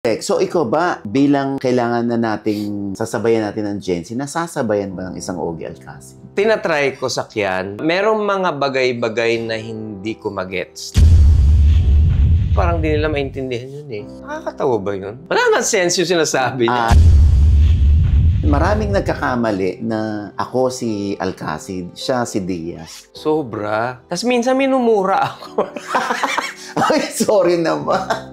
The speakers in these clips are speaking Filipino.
So ikaw ba, bilang kailangan na nating sasabayan natin ng Gen Z, nasasabayan ba ng isang Ogie Alcacid? Tinatry ko sakyan. Merong mga bagay-bagay na hindi ko magets. Parang di nila maintindihan yun eh. Nakakatawa ba yun? Wala naman sense yung sinasabi niya. Maraming nagkakamali na ako si Alcacid, siya si Diaz. Sobra. Tapos minsan minumura ako. Ay, sorry naman.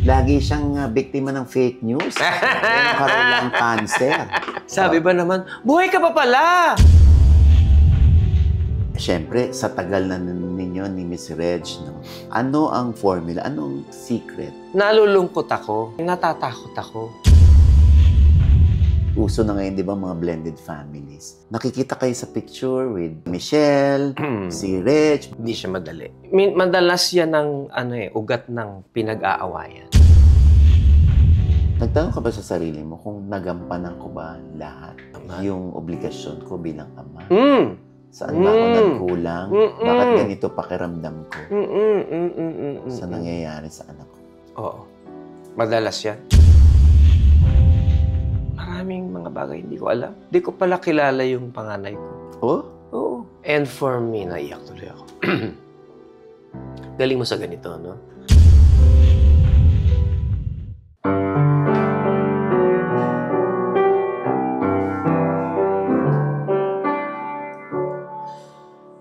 Lagi siyang biktima ng fake news. Nagkaroon ng cancer. Sabi ba naman, buhay ka pa pala! Siyempre, sa tagal na ninyo ni Miss Reg, no? Ano ang formula? Anong secret? Nalulungkot ako. Natatakot ako. Uso na ngayon, di ba, mga blended families. Nakikita kayo sa picture with Michelle, si Reg. Hindi siya madali. Madalas yan ang ugat ng pinag-aawayan. Nagtanong ka ba sa sarili mo kung nagampanan ko ba lahat yung obligasyon ko bilang ama? Saan ba ako nagkulang? Bakit ganito pakiramdam ko sa nangyayari sa anak ko? Oo. Madalas yan. Maraming mga bagay hindi ko alam. Hindi ko pala kilala yung panganay ko. Oh? Oo. And for me, naiyak tuloy ako. Galing mo sa ganito, no?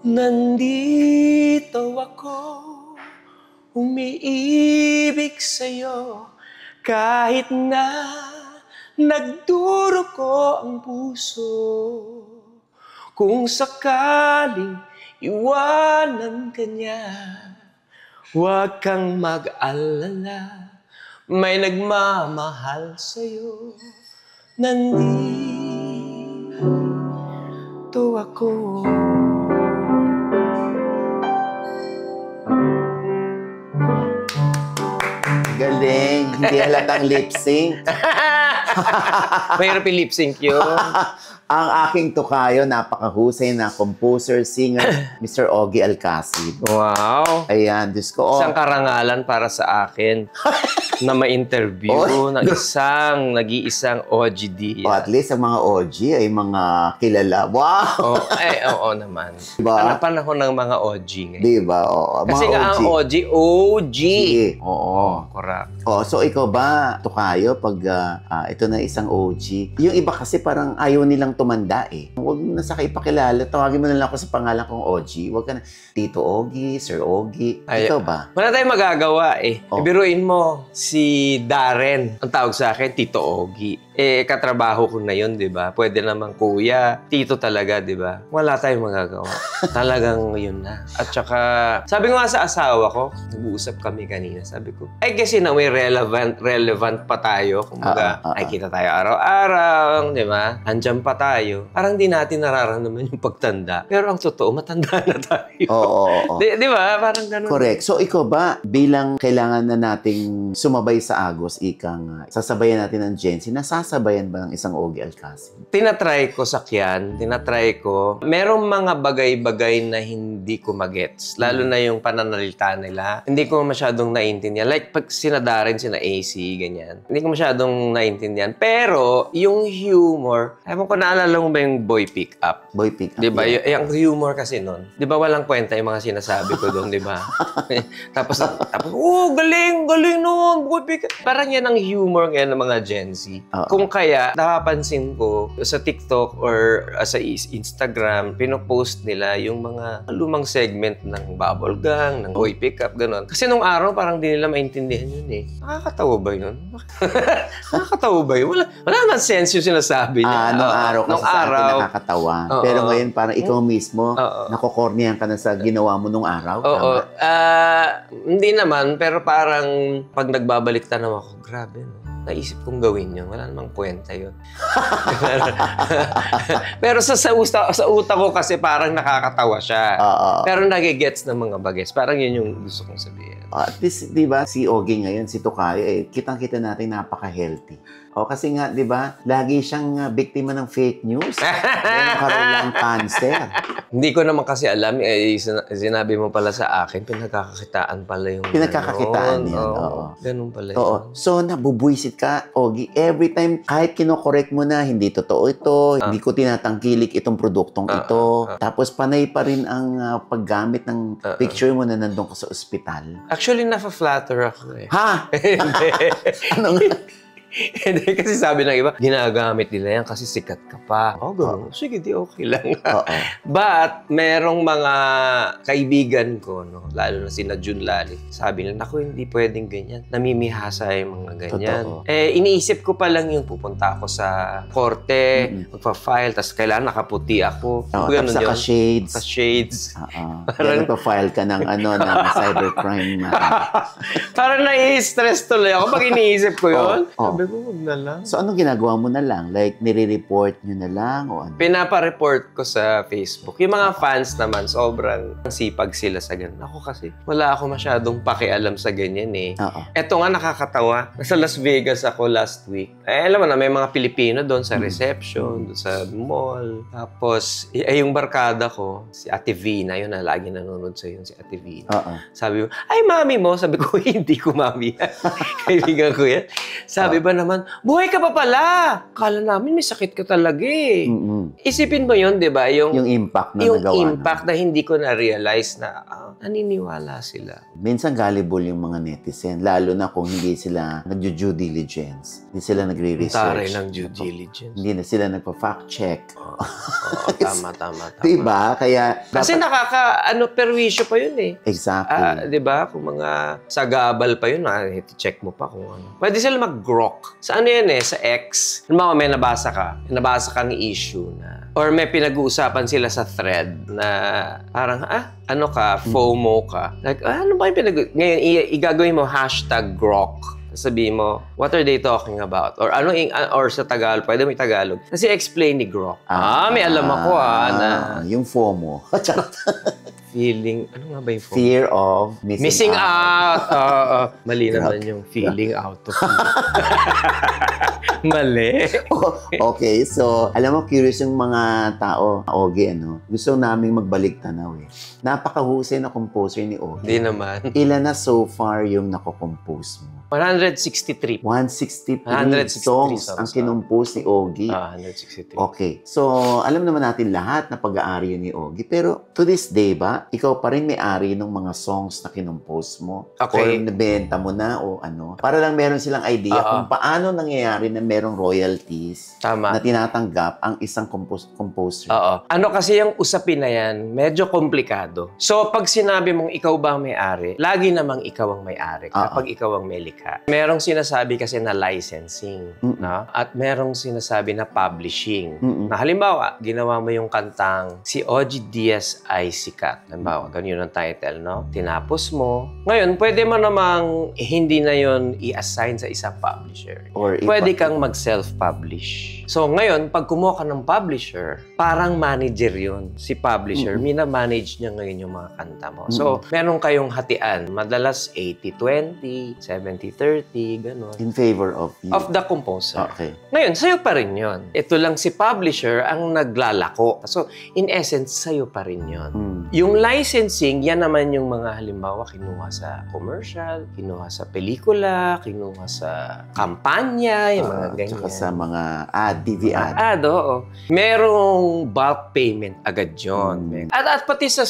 Nandito ako, umiibig sa'yo, kahit na nagduro ko ang puso. Kung sakaling iwanan ka niya, huwag kang mag-alala, may nagmamahal sa'yo. Nandito ako. Galing. Hindi halatang lip-sync. Mahirap yung lip-sync yun. Ang aking tukayo, napakahusay na composer, singer, Mr. Ogie Alcacid. Wow. Ayan, Diyos ko. Isang karangalan para sa akin na ma-interview ng nag-iisang OG. At least ang mga OG ay mga kilala. Wow! Oo naman. Diba? Panahon ng mga OG ngayon. Diba? Oo. Kasi mga nga ang OG. Oo. Correct. So ikaw ba, tukayo, pag ito na isang OG, yung iba kasi parang ayaw nilang tumanda eh. Huwag mo na sa ipakilala. Tawagin mo na lang ako sa pangalan kong OG. Huwag ka na, Tito Ogie, Sir Ogie. Ikaw ba? Wala tayong magagawa eh. Ibiruin mo, si Darren, ang tawag sa akin, Tito Ogie. Katrabaho ko na yun, di ba? Pwede naman kuya, tito talaga, di ba? Wala tayong magagawa. Talagang yun na. At saka, sabi ko nga sa asawa ko, nag-uusap kami kanina, sabi ko, I guess in a way, relevant pa tayo. Kumbaga, ay kita tayo araw-araw, di ba? Andyan pa tayo. Parang di natin nararamdaman yung pagtanda. Pero ang totoo, matanda na tayo. Oo. Di ba? Parang ganun. Correct. So ikaw ba, bilang kailangan na nating sumabay sa Agos, sasabayan natin ng Gen Z, nasasabayan ba ng isang Ogie Alcacid? Tinatry ko sakyan, merong mga bagay-bagay na hindi ko magets. Lalo na yung pananalita nila. Hindi ko masyadong naiintindihan. Like, pag sinadarin sina AC, ganyan. Hindi ko masyadong naiintindihan. Pero, yung humor, ewan ko, naalala mo ba yung boy pick-up? Boy pick-up. Diba? Yung humor kasi nun. Diba walang kwenta yung mga sinasabi ko doon, diba? tapos, galing nun, boy pick-up. Parang yan ang humor ngayon ng mga Gen Z. Kung kaya, napapansin ko sa TikTok or sa Instagram, pinopost nila yung mga lumang segment ng bubble gang, ng boy pickup, gano'n. Kasi nung araw, parang di nila maintindihan yun eh. Nakakatawa ba yun? Nakakatawa ba yun? Wala naman sense yung sinasabi niya. Nung araw kasi sa atin nakakatawa. Pero ngayon, parang ikaw mismo, nakokornihan ka na sa ginawa mo nung araw. Hindi naman, pero parang pag nagbabalik tanaw ako, grabe, no? Naisip kong gawin yun. Wala namang kwenta yun. Pero sa utak ko kasi parang nakakatawa siya. Pero nagigets ng mga bagets. Parang yun yung gusto kong sabihin. At least, di ba, si Ogie ngayon, si Tukayo, kitang-kita natin napaka-healthy. Kasi nga, di ba, lagi siyang biktima ng fake fake news. Meron ka raw lang cancer. Hindi ko naman kasi alam. Sinabi mo pala sa akin, pinagkakakitaan pala yung Pinagkakakitaan yan, oo. Ganun pala yun. Oo. So, nabubwisit ka, Ogie. Every time, kahit kinokorek mo na, hindi totoo ito, hindi ko tinatangkilik itong produktong ito. Tapos, panay pa rin ang paggamit ng picture mo na nandun ka sa ospital. Actually, nafa-flatter ako eh. Ha? Hindi. Ano nga? Hindi, kasi sabi ng iba, ginagamit nila yan kasi sikat ka pa. Oh, gano'n. Sige, di okay lang. But, merong mga kaibigan ko, no, lalo na sina Jun Lali, sabi nila, naku, hindi pwedeng ganyan. Namimihasa yung mga ganyan. Totoo. Iniisip ko pa lang yung pupunta ako sa korte, magpa-file, tapos kailangan nakaputi ako. Tapos naka-shades. Naka-shades. Parang nagpa-file ka ng, ng cybercrime. Parang nai-stress tuloy ako pag iniisip ko yun. Sabi ko, huwag na lang. So, anong ginagawa mo na lang? Like, nire-report nyo na lang? O ano? Pinapa-report ko sa Facebook. Yung mga fans naman, sobrang sipag sila sa ganun. Ako kasi, wala ako masyadong pakialam sa ganyan eh. Eto nga, nakakatawa. Nasa Las Vegas ako last week. Alam mo na, may mga Pilipino doon sa reception, doon sa mall. Tapos, yung barkada ko, si Ate Vina, yun na, lagi nanonood sa yun, si Ate Vina. Sabi mo, ay, mami mo. Sabi ko, hindi ko mami. Kaibigan ko yan. Sabi ba naman, buhay ka pa pala! Kala namin may sakit ka talaga eh. Isipin mo yun, di ba? Yung impact na yung nagawa. Yung impact na hindi ko na-realize na naniniwala sila. Minsan gullible yung mga netizen, lalo na kung hindi sila nag-due diligence. Hindi sila nagre-research. Taray ng due diligence. Hindi na sila nagpa-fact check. Tama. Diba? Kaya... Kasi perwisyo pa yun eh. Exactly. Diba? Kung mga sagabal pa yun, check mo pa kung ano. Pwede sila mag-grok. Sa ano yan eh? Sa X. Halimbawa, may nabasa kang issue na, or may pinag-uusapan sila sa thread na parang, ano ka, FOMO ka. Like, ano ba yung ngayon, igagawin mo #grok. Sabihin mo, what are they talking about? Or ano or sa Tagalog, pwede mo Tagalog. Kasi explain ni Grok. May alam ako na yung FOMO. feeling, ano nga ba yung FOMO? Fear of missing out. Mali naman yung feeling out of Mali. Okay, so alam mo, curious yung mga tao, Ogie, gusto naming magbalik tanaw eh. Napakahusay na composer ni Ogie. Hindi naman. Ilan na so far yung nakocompose mo? 163. 163 songs ang kinumpose ni Ogie. 163. Okay. So, alam naman natin lahat na pag-aari ni Ogie. Pero, to this day ba, ikaw pa rin may-ari ng mga songs na kinumpose mo? Okay. Or nabenta mo na o ano? Para lang meron silang idea kung paano nangyayari na merong royalties na tinatanggap ang isang composer. Ano kasi yung usapin na yan, medyo komplikado. So, pag sinabi mong ikaw ba ang may-ari, lagi namang ikaw ang may-ari kapag ikaw ang may likha. Merong sinasabi kasi na licensing, no? At merong sinasabi na publishing. Na halimbawa, ginawa mo yung kantang Si Ogie Diaz ay sikat. Halimbawa, ganyan ang title, no? Tinapos mo. Ngayon, pwede mo namang hindi na yon i-assign sa isang publisher. Or pwede kang mag-self-publish. So, ngayon, pag kumuha ka ng publisher, parang manager yun. Si publisher, mina-manage niya ngayon yung mga kanta mo. So, meron kayong hatian. Madalas 80-20, 70-30, gano'n. In favor of you. Of the composer. Okay. Ngayon, sa'yo pa rin yun. Ito lang si publisher ang naglalako. So, in essence, sa'yo pa rin yun. Yung licensing, yan naman yung mga halimbawa kinuha sa commercial, kinuha sa pelikula, kinuha sa kampanya, yung mga ganyan. Tsaka sa mga TV ad. Oo. Merong bulk payment agad yun. At pati sa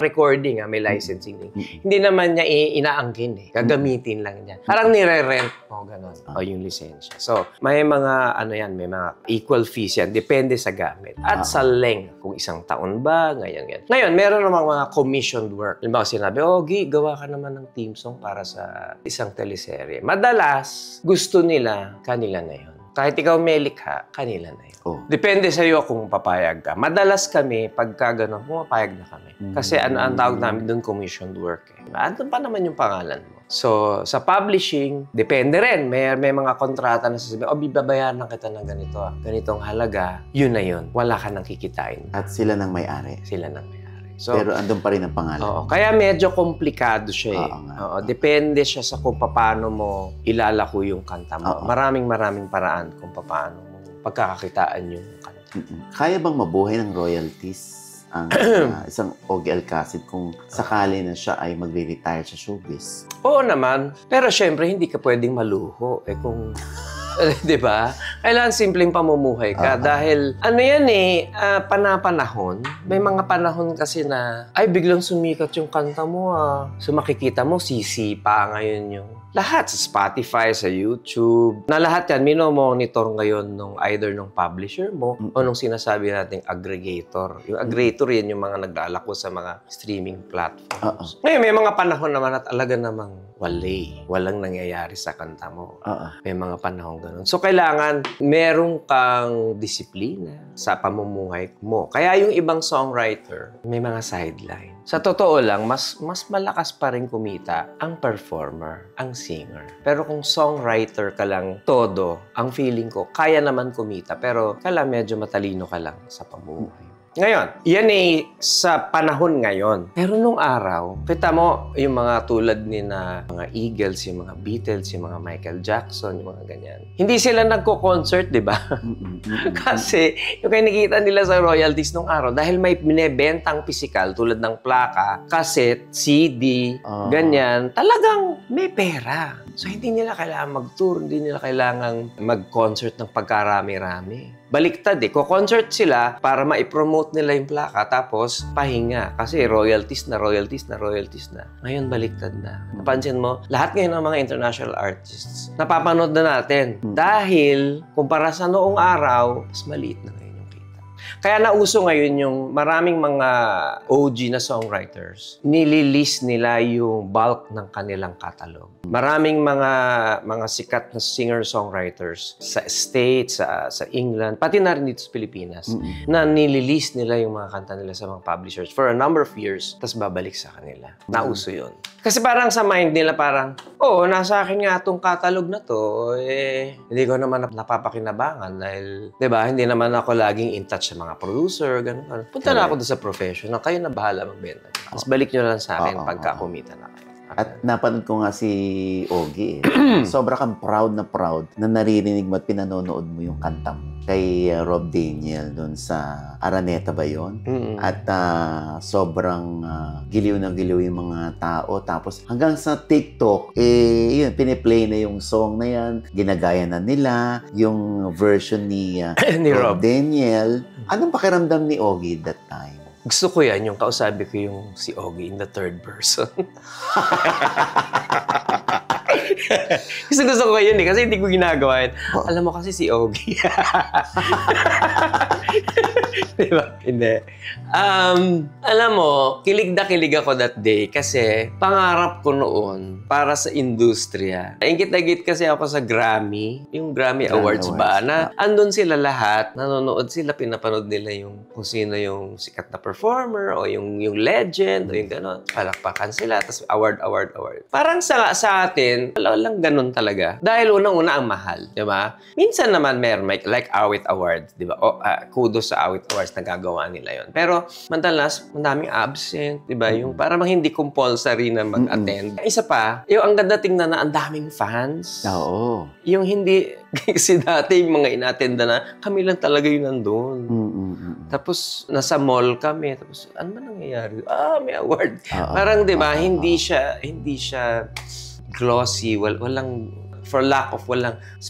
recording, may licensing. Hindi naman niya inaangkin eh. Gagamitin lang niya. Parang nire-rent mo, gano'n. O yung lisensya. So, may mga, may mga equal fees yan. Depende sa gamit. At sa length. Kung isang taon ba, ganyan. Ngayon, meron namang mga commissioned work. Halimbawa, sinabi, Ogie, gawa ka naman ng theme song para sa isang teleserye. Madalas, gusto nila, kanila na yun. Kahit ikaw may likha, kanila na yun. Depende sa iyo kung papayag ka. Madalas kami, pagka gano'n, pumapayag na kami. Kasi ang tawag namin doon, commissioned work. Ano pa naman yung pangalan mo? So, sa publishing, depende rin. May mga kontrata na sasabihin, bibabayaran kita ng ganito. Ganitong halaga, yun na yun. Wala ka nang kikitain. At sila nang may-ari. Sila nang may-ari. So, pero andun pa rin ang pangalan. Kaya medyo komplikado siya eh. Depende siya sa kung paano mo ilalako yung kanta mo. Maraming paraan kung paano mo pagkakakitaan yung kanta. Kaya bang mabuhay ng royalties ang isang Ogie Alcacid kung sakali na siya ay magre-retire sa showbiz? Oo naman. Pero syempre, hindi ka pwedeng maluho. Kung, di ba? Kailangan simpleng pamumuhay ka. Dahil, yan panapanahon. May mga panahon kasi na, ay, biglang sumikat yung kanta mo So, makikita mo, sisipa ngayon yung lahat sa Spotify, sa YouTube. Na lahat yan, minomonitor ngayon either nung publisher mo o nung sinasabi nating aggregator. Yung aggregator, yan yung mga naglalako sa mga streaming platforms. Ngayon, may mga panahon naman at talaga namang walang nangyayari sa kanta mo. May mga panahon ganun. So, kailangan meron kang disiplina sa pamumuhay mo. Kaya yung ibang songwriter, may mga sideline. Sa totoo lang, mas malakas pa rin kumita ang performer, ang singer. Pero kung songwriter ka lang todo, ang feeling ko, kaya naman kumita. Pero kailangan medyo matalino ka lang sa pamumuhay. Ngayon, yan sa panahon ngayon. Pero nung araw, kita mo yung mga tulad ni na mga Eagles, yung mga Beatles, yung mga Michael Jackson, yung mga ganyan. Hindi sila nagko-concert, di ba? Kasi yung nakikita nila sa royalties nung araw, dahil may binebentang physical tulad ng plaka, cassette, CD, ganyan, talagang may pera. So, hindi nila kailangan mag-tour, hindi nila kailangan mag-concert ng pagkarami-rami. Baliktad Ko-concert sila para ma-promote nila yung plaka tapos pahinga. Kasi royalties na. Ngayon baliktad na. Napansin mo, lahat ngayon ng mga international artists, napapanood na natin. Dahil, kumpara sa noong araw, mas maliit na ngayon yung kita. Kaya nauso ngayon yung maraming mga OG na songwriters, nililist nila yung bulk ng kanilang catalog. Maraming mga sikat na singer-songwriters sa States, sa England, pati na rin dito sa Pilipinas, na nililist nila yung mga kanta nila sa mga publishers for a number of years, tapos babalik sa kanila. Nauso yun. Kasi parang sa mind nila parang, nasa akin nga itong catalog na to, hindi ko naman napapakinabangan dahil, di ba, hindi naman ako laging in touch sa mga producer, gano'n. Punta na ako doon sa professional, kayo na bahala magbenta. Tapos balik nyo lang sa akin pagka kumita na kayo. At napanood ko nga si Ogie. Sobra kang proud na naririnig mo at pinanonood mo yung kanta mo kay Rob Daniel doon sa Araneta ba yun? At sobrang giliw na giliw yung mga tao. Tapos hanggang sa TikTok, yun, piniplay na yung song na yan. Ginagaya na nila yung version ni Rob Daniel. Anong pakiramdam ni Ogie that time? Gusto ko yan, yung kausabi ko yung si Ogie in the third person. Gusto ko yun kasi hindi ko ginagawa yun. Alam mo kasi si Ogie. Diba? Hindi. Alam mo, kilig na kilig ako that day kasi pangarap ko noon para sa industriya. Ingit na ingit kasi ako sa Grammy, yung Grammy Awards ba, na andun sila lahat, nanonood sila, pinapanood nila yung kung sino yung sikat na performer o yung legend o yung gano'n. Palakpakan sila, tapos award. Parang sa atin, walang ganun talaga. Dahil unang-una ang mahal, di ba? Minsan naman meron, like Awit Awards, di ba? Kudos sa Awit Awards na gagawa nila yon. Pero madalas, madaming absent, di ba? Yung parang hindi compulsory na mag-attend. Isa pa, yung ang ganda tingnan na ang daming fans. Oo. Yung hindi, kasi dati yung mga inattenda na, kami lang talaga yun nandun. Tapos, nasa mall kami. Tapos, ano ba nangyayari? May award. Parang, di ba, hindi siya glossy, walang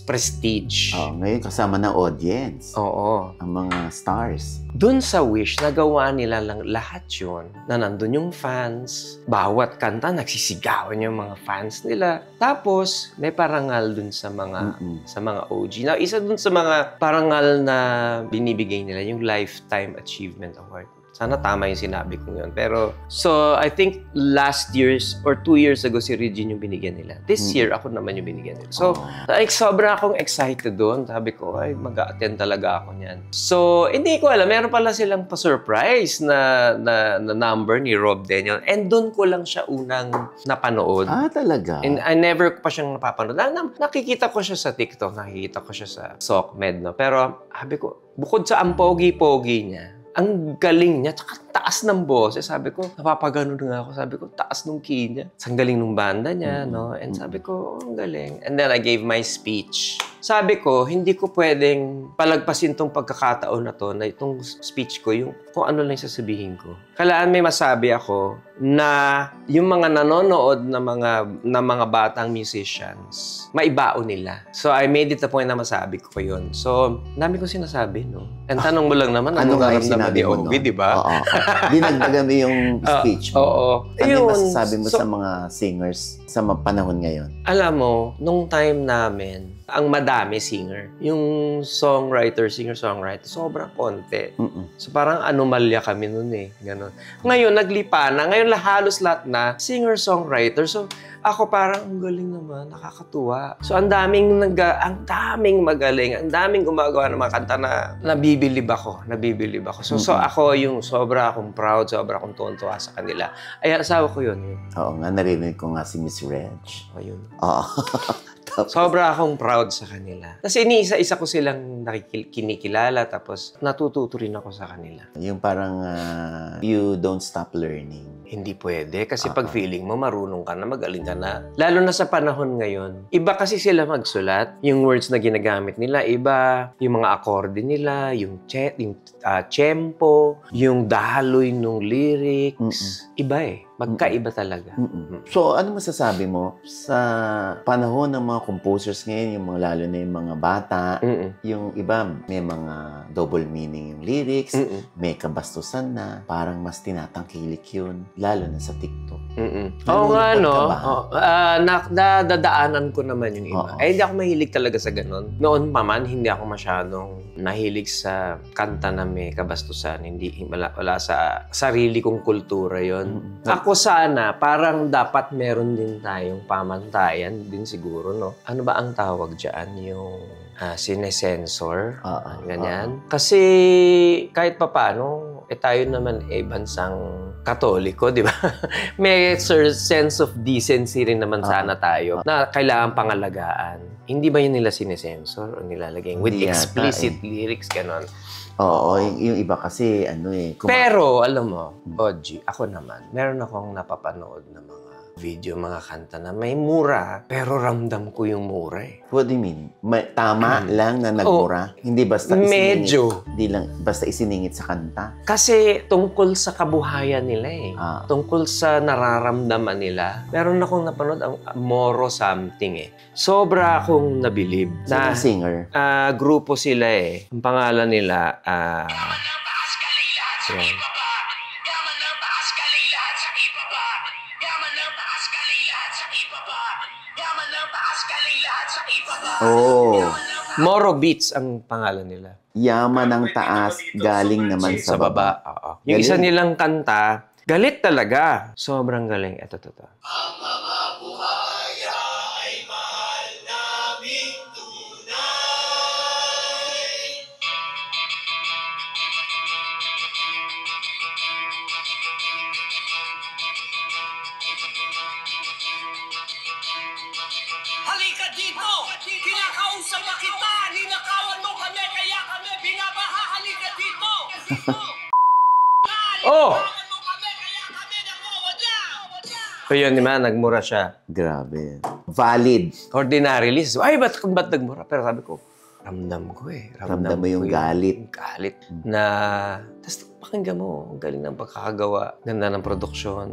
prestige. Ngayon kasama ng audience. Oo. Ang mga stars. Doon sa Wish, nagawa nila lang lahat yun. Na nandun yung fans. Bawat kanta, nagsisigawan yung mga fans nila. Tapos, may parangal dun sa mga OG. Now, isa dun sa mga parangal na binibigay nila, yung Lifetime Achievement Award. Sana tama yung sinabi ko yun. Pero, so, I think last year's or 2 years ago, si Regine yung binigyan nila. This year, ako naman yung binigyan nila. So, sobra akong excited doon. Sabi ko, mag-a-attend talaga ako niyan. So, hindi ko alam. Meron pala silang pa-surprise na number ni Rob Daniel. And doon ko lang siya unang napanood. Talaga? And I never pa siyang napapanood. Nakikita ko siya sa TikTok. Nakikita ko siya sa SOCMED. No? Pero, sabi ko, bukod sa ang pogi-pogi niya, ang galing niya, tsaka taas ng boses. Sabi ko, napapagano nga ako. Sabi ko, taas ng key niya. Ang galing ng banda niya, no? And sabi ko, ang galing. And then I gave my speech. sabi ko, hindi ko pwedeng palagpasin tong pagkakataon na to, na itong speech ko, yung kung ano lang sasabihin ko. Kailangan may masabi ako na yung mga nanonood na mga batang musicians, maibaon nila. So, I made it a point na masabi ko yun. So, dami ko sinasabi, no? And tanong mo lang naman, ano nga yung sinabi mo, no? Di ba? Oo. Dinagdagan mo yung speech mo. Oo. Ano yung masasabi mo sa mga singers sa panahon ngayon? Alam mo, nung time namin, ang madami singer. Yung singer-songwriter, sobrang konti. So parang anomalya kami nun eh. Ganon. Ngayon, naglipa na. Ngayon, halos lahat na singer-songwriter. So ako parang, ang galing naman, nakakatuwa. So ang daming magaling, ang daming gumagawa ng mga kanta na nabibilib ako. So ako yung sobra akong proud, sobra akong tuwan-tuwa sa kanila. Ay, asawa ko yun. Oo nga, narinig ko nga si Miss Reg. Ayun. Oo. Sobra akong proud sa kanila. Kasi iniisa-isa ko silang kinikilala, tapos natututo rin ako sa kanila. Yung parang you don't stop learning. Hindi pwede. Kasi pag feeling mo, marunong ka na, magaling ka na. Lalo na sa panahon ngayon. Iba kasi sila magsulat. Yung words na ginagamit nila, iba. Yung mga akorde nila, yung tempo, yung daloy ng lyrics. Iba eh. Magkaiba talaga. So, ano masasabi mo sa panahon ng mga composers ngayon, yung mga lalo na yung mga bata, yung iba may mga double meaning yung lyrics, may kabastusan na, parang mas tinatangkilik yun, lalo na sa TikTok. Oo nga, no? Dadaanan ko naman yung iba. Hindi ako mahilig talaga sa ganun. Noon pa man, hindi ako masyadong nahilig sa kanta na may kabastusan. Wala sa sarili kong kultura yon. Ako sana, parang dapat meron din tayong pamantayan din siguro, no? Ano ba ang tawag dyan? Yung sinesensor, ganyan. Kasi kahit papaano, tayo naman bansang Katoliko, di ba? May sense of decency rin naman sana tayo na kailangan pangalagaan. Hindi ba yun nila sinesensor o nilalagay with explicit lyrics, ganon? Oo, yung iba kasi, Pero, alam mo, Oji, ako naman, meron akong napapanood na mga video, mga kanta na may mura, pero ramdam ko yung mura eh. What do you mean? Tama lang na nagmura? Hindi basta isiningit? Medyo. Hindi lang basta isiningit sa kanta? Kasi tungkol sa kabuhayan nila eh. Tungkol sa nararamdaman nila. Meron akong napanood ang Moro something eh. Sobra akong nabilib. Sino singer? Grupo sila eh. Ang pangalan nila, Moro Beats ang pangalan nila. Yaman ng taas, galing naman sa baba. Yung isa nilang kanta, galit talaga. Sobrang galing. Ito. Ang mga buhay ay mahal naming tunay. Halika dito! Kinakausap na kita! Ninakawan mo kami, kaya kami binabaha! Halika dito! So yun, naman, nagmura siya. Grabe. Valid. Ordinary list. Ay, ba't nagmura? Pero sabi ko, ramdam ko eh. Ramdam mo yung galit. Galit. Na, tapos pakinggan mo, ang galing ng pagkakagawa, ganda ng produksyon.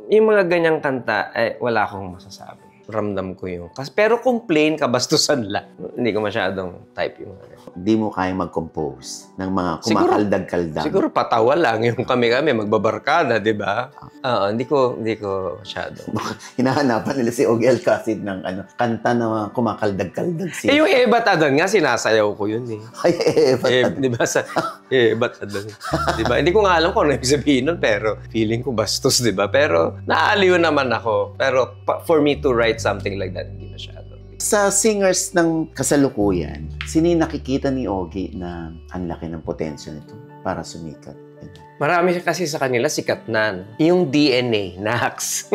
Yung mga ganyang kanta, wala akong masasabi. Ramdam ko yung... Pero kung plain, kabastusan lang. Hindi ko masyadong type yung... Hindi mo kayang mag-compose ng mga kumakaldag-kaldag. Siguro patawa lang yung kami magbabarkada, di ba? Hindi ko masyado. Hinahanapan nila si Og Alcacid ng kanta na kumakaldag-kaldag siya. Yung Ebat Adan nga, sinasayaw ko yun eh. Ay, Ebat Adan. Di ba? Ebat Adan. Di ba? Hindi ko nga alam kung ano yung sabihin nun, pero feeling ko bastos, di ba? Pero naaliw naman ako. Pero for me to write something like that, hindi masyado. Sa singers ng kasalukuyan, sino yung nakikita ni Ogie na ang laki ng potential nito para sumikat? Marami kasi sa kanila sikat na. No? Yung DNA, Nax.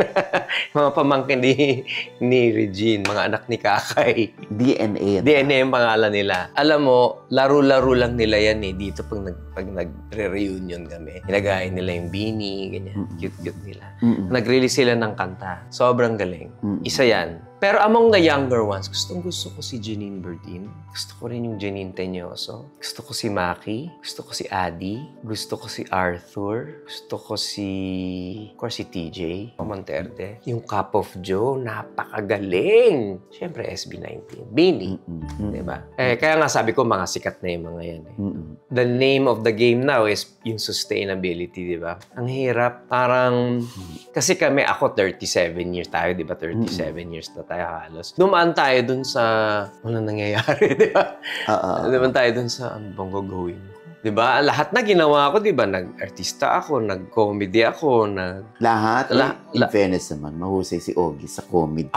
Mga pamangkin ni Regine, mga anak ni Kakay. DNA. DNA ang pangalan nila. Alam mo, laro-laro lang nila yan eh. Dito pag nagre-reunion kami. Ilagayin nila yung beanie, ganyan. Cute-cute nila. Nag-release sila ng kanta. Sobrang galing. Isa yan. Pero among the younger ones, gusto ko si Janine Berdin. Gusto ko rin yung Janine Teñoso. Gusto ko si Maki. Gusto ko si Adi. Gusto ko si Arthur. Gusto ko si... Of course, si TJ. Monterde. Yung Cup of Joe, napakagaling. Siyempre, SB19. Beanie. Diba? Kaya nga sabi ko, mga sikat na yung mga yan. The name of the game now is yung sustainability, diba? Ang hirap. Parang... Kasi ako 37 years tayo, diba? 37 years na tayo halos. Dumaan tayo dun sa ano nangyayari, di ba? Dumaan tayo dun sa ano bang gagawin ko. Di ba? Lahat na ginawa ko, di ba? Nag-artista ako, nag-comedy ako, Lahat? In fairness naman, mahusay si Ogie sa comedy.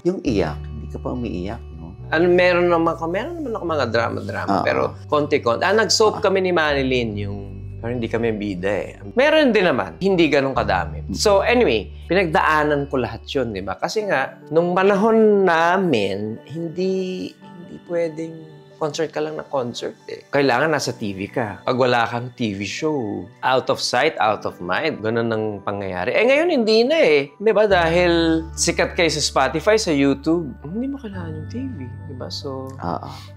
Yung iyak, hindi ka pa umiiyak, no? Meron naman ako mga drama-drama, pero konti-konti. Nag-soap kami ni Manilyn, yung pero hindi kami bida eh. Meron din naman, hindi ganun kadami. So anyway, pinagdaanan ko lahat yun, di ba? Kasi nga, nung panahon namin, hindi pwedeng concert ka lang na concert eh. Kailangan nasa TV ka. Pag wala kang TV show, out of sight, out of mind. Ganun ang pangyayari. Ngayon hindi na eh. Di ba? Dahil sikat kayo sa Spotify, sa YouTube, hindi mo kailangan yung TV. Di ba? So,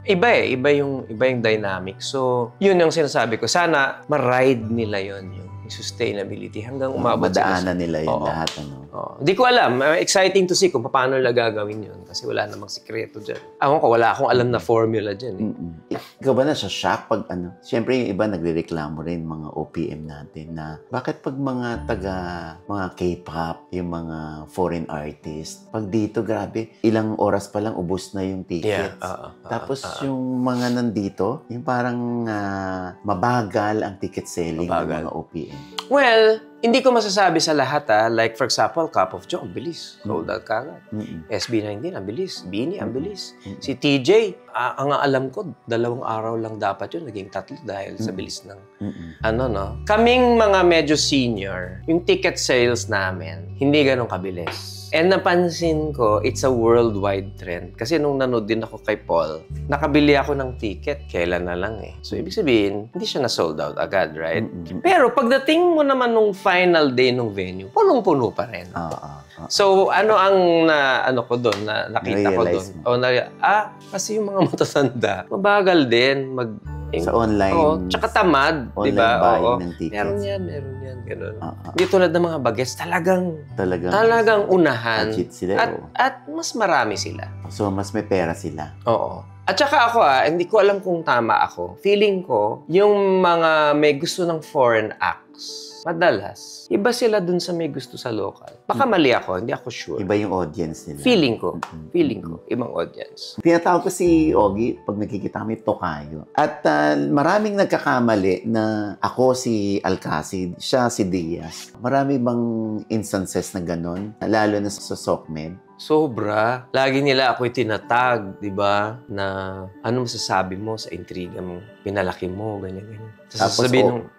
iba eh. Iba yung dynamic. So, yun yung sinasabi ko. Sana ma-ride nila yun yung sustainability hanggang umabot madaanan nila yun lahat. Hindi ko alam. Exciting to see kung paano nila gagawin yun. Kasi wala namang sikreto dyan. Wala akong alam na formula dyan. Ikaw ba na sa shock pag Siyempre yung iba nagrereklamo rin mga OPM natin na bakit pag mga mga K-pop, yung mga foreign artist, pag dito grabe, ilang oras pa lang ubos na yung tickets. Tapos yung mga nandito, yung parang mabagal ang ticket selling ng mga OPM. Well, hindi ko masasabi sa lahat Like for example, Cup of Joe, ang bilis. Sold out kagad. SB19, ang bilis. Beanie, ang bilis. Si TJ, ang alam ko, 2 araw lang dapat yun. Naging 3 dahil sa bilis ng Kaming mga medyo senior, yung ticket sales namin, hindi ganun kabilis. And napansin ko, it's a worldwide trend. Kasi nung nanood din ako kay Paul, nakabili ako ng ticket, kailan na lang eh. So, ibig sabihin, hindi siya na-sold out agad, right? Pero pagdating mo naman nung final day ng venue, punong-puno pa rin. So, ano ang ko doon, nakita ko doon? Kasi yung mga matatanda, mabagal din sa online. Tsaka tamad, di ba? Buying ng tickets. Meron yan, gano'n. Hindi tulad ng mga bagets, talagang unahan. Sila, at mas marami sila. So, mas may pera sila. Oo. At saka ako hindi ko alam kung tama ako. Feeling ko, yung mga may gusto ng foreign acts, madalas, iba sila dun sa may gusto sa local. Baka mali ako, hindi ako sure. Iba yung audience nila. Feeling ko, ibang audience. Tinatawag ko si Ogie pag nakikita kami tokayo. At maraming nagkakamali na ako si Alcacid, siya si Diaz. Marami bang instances na gano'n? Lalo na sa SOCMED? Sobra. Lagi nila ako'y tinatag, di ba? Na ano masasabi mo sa intriga mo? Pinalaki mo, ganyan. Tapos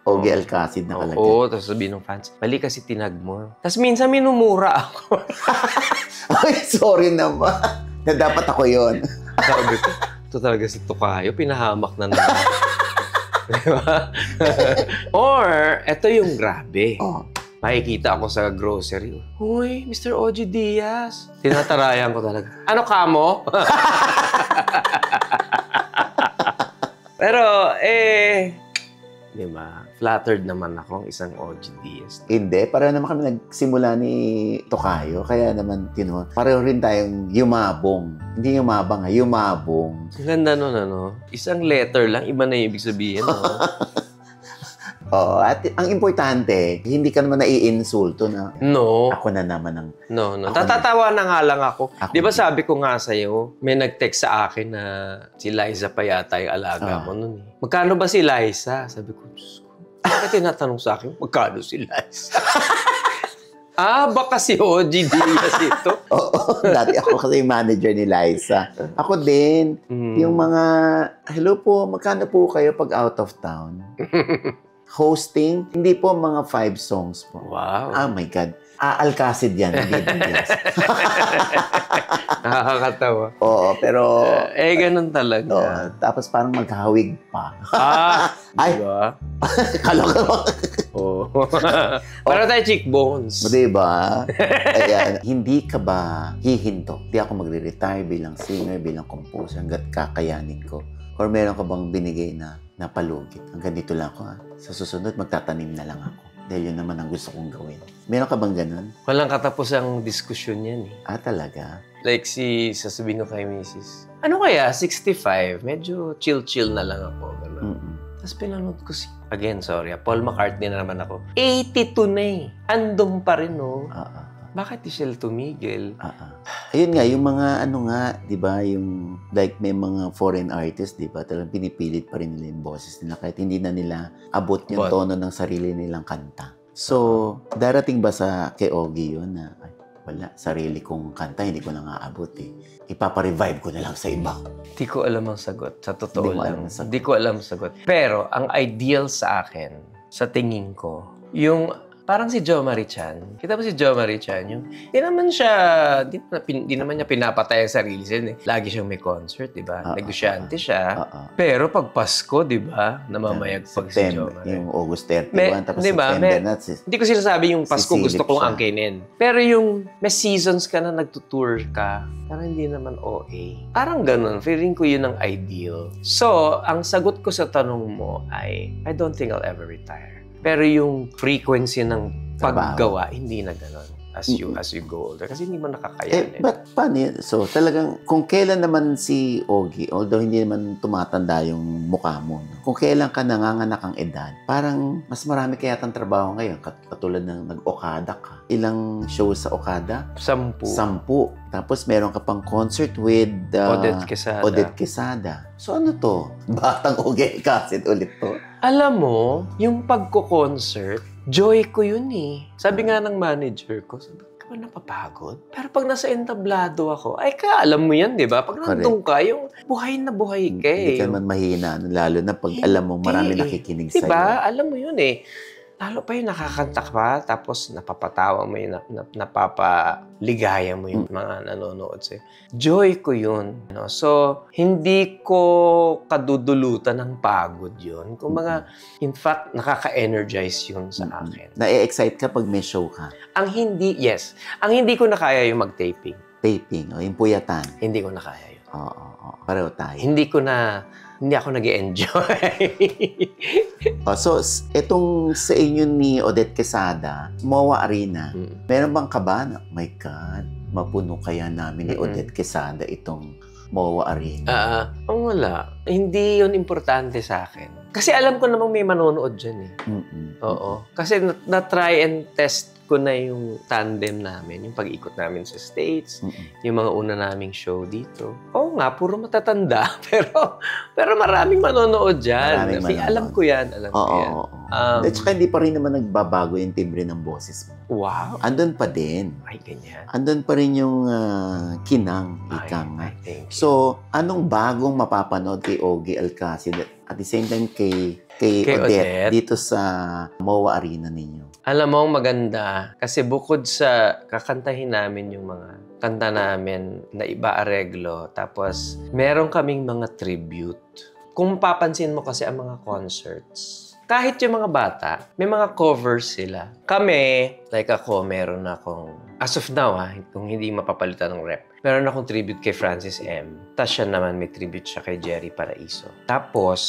Ogie Alcacid nakalagay. Oo, tapos sabihin ng fans, mali kasi tinag mo. Tapos minsan minumura ako. Ay, sorry naman. Na dapat ako yon. Sabi ko, ito talaga si Tokayo, pinahamak na naman. Diba? Or, ito yung grabe. Makikita ako sa grocery. Hoy, Mr. Ogie Diaz. Tinatarayan ko talaga. Ano ka mo? Pero, di ba? Flattered naman ako ang isang Ogie Diaz. Hindi. Pareho naman kami nagsimula ni Tokayo. Kaya naman, pareho rin tayong yumabong. Hindi yumabang, yumabong. Ganda nun, Isang letter lang, iba na yung ibig sabihin, Oo, at ang importante, hindi ka naman naiinsulto na no. Ako na naman ang... No. Tatatawa na nga lang ako. Di ba sabi ko nga sa'yo, may nag-text sa akin na si Liza pa yata yung alaga mo nun eh. Magkano ba si Liza? Sabi ko, bakit tinatanong sa akin, magkano si Liza? Baka si Ogie Diaz ito. Oo, dati ako kasi yung manager ni Liza. Ako din, yung mga, hello po, magkano po kayo pag out of town? Hosting, hindi po mga 5 songs po. Wow. Oh my God. Alcacid yan, hindi Douglas. Nakakatawa. Oo, pero... ganun talaga. Oo, tapos parang maghahawig pa. Ay! Ay! Diba? Kaloka mo. Oo. Para tayo cheekbones. Diba? Ayan, hindi ka ba hihinto? Hindi ako magre-retire bilang singer, bilang composer, hanggat kakayanin ko. Or meron ka bang binigay na napalugit? Hanggang dito lang ako. Sa susunod, magtatanim na lang ako. Dahil yun naman ang gusto kong gawin. Meron ka bang ganun? Walang katapusang diskusyon yan eh. Talaga? Like sasabihin ko kay Mrs. Ano kaya, 65, medyo chill-chill na lang ako. Tapos pinanood ko again, sorry, Paul McCartney na naman ako. 82 na eh. Andun pa rin, no? Bakit di sila tumigil? Ayun nga, yung mga di ba, yung like may mga foreign artists, di ba, talagang pinipilit pa rin nila yung boses nila kahit hindi na nila abot yung tono ng sarili nilang kanta. So, darating ba kay Ogie yun na, wala, sarili kong kanta, hindi ko na nga abot eh. Ipapa-revive ko na lang sa iba. Hindi ko alam ang sagot. Sa totoo lang. Hindi ko alam ang sagot. Pero, ang ideal sa akin, sa tingin ko, yung parang si Jo Marichan. Kita mo si Jo Marichan, yung di naman niya pinapatay ang sarili siya. Lagi siyang may concert, di ba? Negosyante siya. Pero pag Pasko, di ba? Namamayagpag si Jo Marichan. Yung August 31, tapos diba? September na. Hindi ko sinasabi yung Pasko gusto kong angkinin. Pero yung may seasons ka na nagtutour ka, parang hindi naman OA. Parang ganun. Feeling ko yun ang ideal. So, ang sagot ko sa tanong mo ay, I don't think I'll ever retire. Pero yung frequency ng paggawa, hindi na gano'n as you go older. Kasi hindi mo nakakayanin. But paano yun? So, talagang, kung kailan naman si Ogie, although hindi naman tumatanda yung mukha mo, no? Kung kailan ka nanganganak ang edad, parang mas marami kaya tang trabaho ngayon. Katulad ng nag-Okada ka. Ilang shows sa Okada? 10. Tapos meron ka pang concert with Odette Quesada. So ano to? Batang Ogie Alcacid ulit to? Alam mo, yung pagko-concert, joy ko yun eh. Sabi nga ng manager ko, sabi ka ba napapagod? Pero pag nasa entablado ako, alam mo yan, di ba? Pag nandun ka, yung buhay na buhay ka eh. Hindi ka naman mahina, lalo na pag alam mo marami nakikinig sa'yo. Diba? Alam mo yun eh. Lalo pa yung nakakanta ka pa, tapos napapatawa mo yung, napapaligaya mo yung mga nanonood sa'yo. Joy ko yun. No? So, hindi ko kadudulutan ng pagod yun. Kung in fact, nakaka-energize yun sa akin. Na-excite ka pag may show ka? Ang hindi ko na kaya yung mag-taping. Taping, o yung puyatan? Hindi ko na kaya yun. Oo. Pareho tayo. Hindi ako nag-enjoy. So, itong sa inyo ni Odette Quesada, MOA Arena, meron bang kaba na, my God, mapuno kaya namin ni Odette Quesada itong MOA Arena? Wala. Hindi yun importante sa akin. Kasi alam ko namang may manonood dyan eh. Oo. Kasi na-try and test ko na yung tandem namin, yung pag-ikot namin sa States, yung mga una naming show dito. Oo nga, puro matatanda, pero maraming manonood dyan. Alam ko yan. At saka hindi pa rin naman nagbabago yung timbre ng boses mo. Wow. Andun pa din. Ay, ganyan. Andun pa rin yung kinang, ikang. So, anong bagong mapapanood kay Ogie Alcacid at the same time kay Odette dito sa MOA Arena ninyo? Alam mo, maganda. Kasi bukod sa kakantahin namin yung mga kanta namin na iba areglo, tapos meron kaming mga tribute. Kung papansin mo kasi ang mga concerts, kahit yung mga bata, may mga covers sila. Kami, like ako, meron akong, as of now kung hindi mapapalitan ng rep, meron akong tribute kay Francis M. Tapos siya naman, may tribute siya kay Jerry Paraiso. Tapos,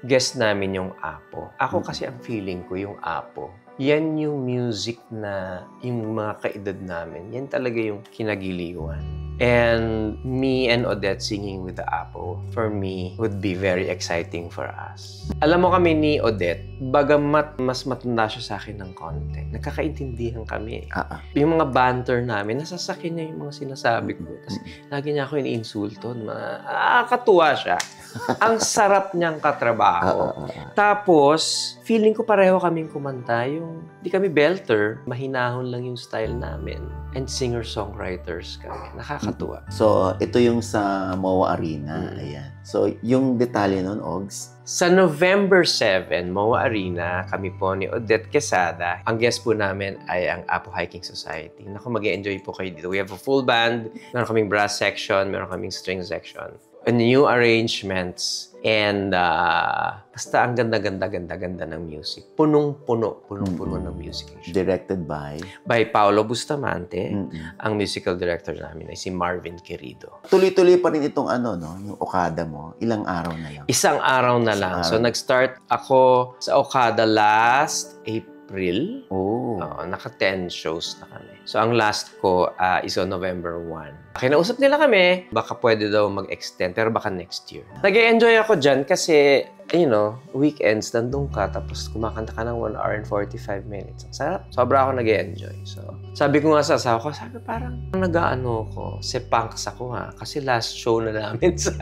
guest namin yung Apo. Ako kasi ang feeling ko yung Apo. Yan yung music na yung mga kaedad namin. Yan talaga yung kinagiliwan. And me and Odette singing with the Apo, for me, would be very exciting for us. Alam mo kami ni Odette, bagamat mas matanda siya sa akin ng konti, nagkakaintindihan kami. Yung mga banter namin, nasasakin niya yung mga sinasabi ko. Tapos lagi niya ako iniinsulto. Nakakatuwa siya. Ang sarap niyang katrabaho. Tapos, feeling ko pareho kaming kumanta. Di kami belter, mahinahon lang yung style namin. And singer-songwriters kami. Nakakatuwa. So, ito yung sa MOA Arena. Ayan. So, yung detalye nun, Ogs? Sa November 7, MOA Arena, kami po ni Odette Quesada. Ang guest po namin ay ang Apo Hiking Society. Naku, mag-enjoy po kayo dito. We have a full band. Meron kaming brass section, meron kaming string section. New arrangements. And basta ang ganda ng music. Punong-puno ng music. Directed by Paolo Bustamante. Ang musical director namin ay si Marvin Querido. Tuloy-tuloy pa rin itong yung Okada mo. Ilang araw na lang? Isang araw na lang. So, nag-start ako sa Okada last April. Naka-10 shows na kami. So, ang last ko is on November 1. Kinausap nila kami, baka pwede daw mag-extend, pero baka next year. Nag-e-enjoy ako dyan kasi, weekends, nandun ka, tapos kumakanta ka ng 1 hour and 45 minutes. Ang sarap. Sobra ako nag-e-enjoy. So, sabi ko nga sa asawa ko, parang nag-aano ko, sepunks ako kasi last show na namin sa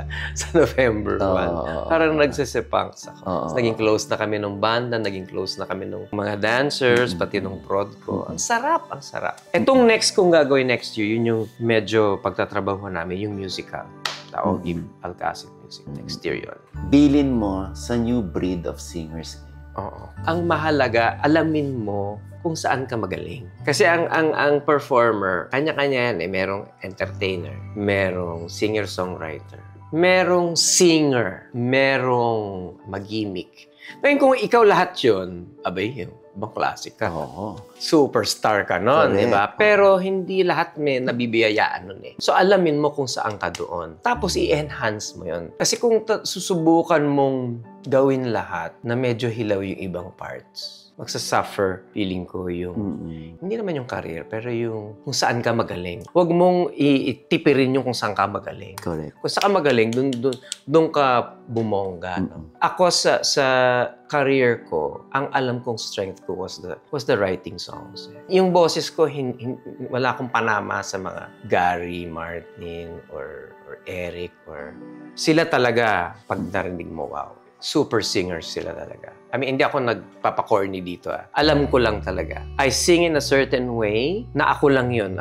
November 1. Parang nagsisepunks ako. So, naging close na kami ng banda, naging close na kami ng mga dancers, pati ng prod ko. Ang sarap, ang sarap. Etong next kong gagawin next year, yun yung medyo pagtatrabaho namin, yung musical. Taogib Alcacid Music. Next year yun. Bilin mo sa new breed of singers. Oo. Ang mahalaga, alamin mo kung saan ka magaling. Kasi ang performer, kanya-kanya yan. Merong entertainer, merong singer-songwriter, merong singer, merong mag-gimmick. Ngayon, kung ikaw lahat yun, abay, ibang klasik ka. Superstar ka nun, di ba? Pero hindi lahat may nabibiyayaan nun eh. So, alamin mo kung saan ka doon. Tapos, i-enhance mo yun. Kasi kung susubukan mong gawin lahat na medyo hilaw yung ibang parts, magsasuffer, feeling ko, yung hindi naman yung career, pero yung kung saan ka magaling. Huwag mong itipirin yung kung saan ka magaling. Correct. Kung saan ka magaling, doon ka bumongga. No? Ako sa career ko, ang alam kong strength ko was the writing songs. Yung boses ko, wala akong panama sa mga Gary Martin or Eric or sila talaga pag narinig mo, wow. Super singers sila talaga. I mean, hindi ako nagpapakorny dito. Alam ko lang talaga. I sing in a certain way na ako lang yun.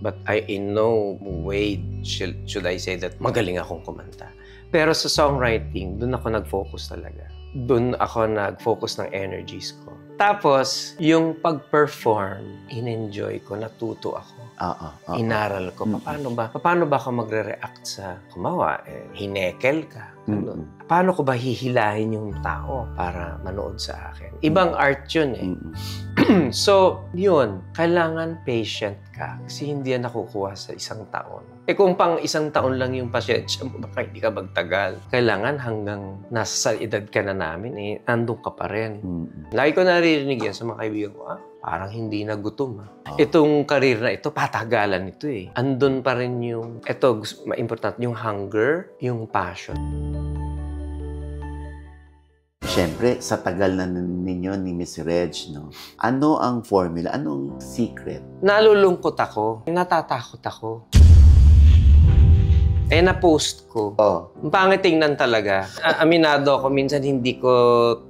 But in no way should I say that magaling akong kumanta. Pero sa songwriting, doon ako nag-focus talaga. Doon ako nag-focus ng energies ko. Tapos, yung pag-perform, in-enjoy ko, natuto ako. Inaral ko. Paano ba ako magre-react sa kumawa? Hinekel ka. Paano ko ba hihilahin yung tao para manood sa akin? Ibang art yun eh. So, yun. Kailangan patient ka. Kasi hindi yan nakukuha sa isang taon. Kung pang isang taon lang yung pasyensya mo, baka hindi ka magtagal. Kailangan hanggang nasa edad ka na namin, nandun ka pa rin. Lagi ko naririnig yan sa mga kaibigan ko, parang hindi na gutom. Itong karir na ito, patagalan ito eh. Andun pa rin yung, importante, yung hunger, yung passion. Siyempre, sa tagal na ninyo ni Miss Reg, ano ang formula? Anong secret? Nalulungkot ako. Natatakot ako. Na-post ko. Ang pangit tingnan talaga. Aminado ako, minsan hindi ko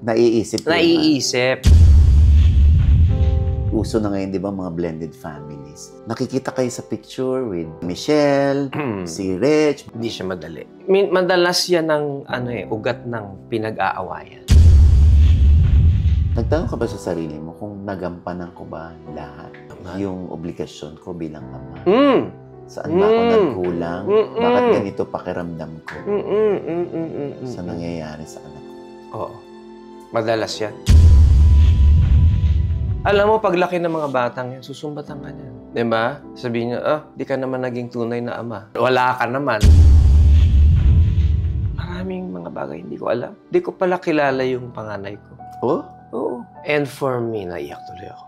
naiisip. Uso na ngayon, di ba, mga blended families. Nakikita kayo sa picture with Michelle, si Reg. Hindi siya madali. Madalas yan ang ugat ng pinag-aawayan. Nagtanong ka ba sa sarili mo kung nagampanan ko ba lahat yung obligasyon ko bilang ama? Saan ba ako nagkulang? Bakit ganito pakiramdam ko sa nangyayari sa anak ko? Oo. Madalas yan. Alam mo, paglaki ng mga batang yan, susumbatan ka niyan. Diba? Sabihin niya, di ka naman naging tunay na ama. Wala ka naman. Maraming mga bagay hindi ko alam. Hindi ko pala kilala yung panganay ko. Oo. And for me, naiyak tuloy ako.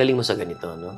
Galing mo sa ganito, no?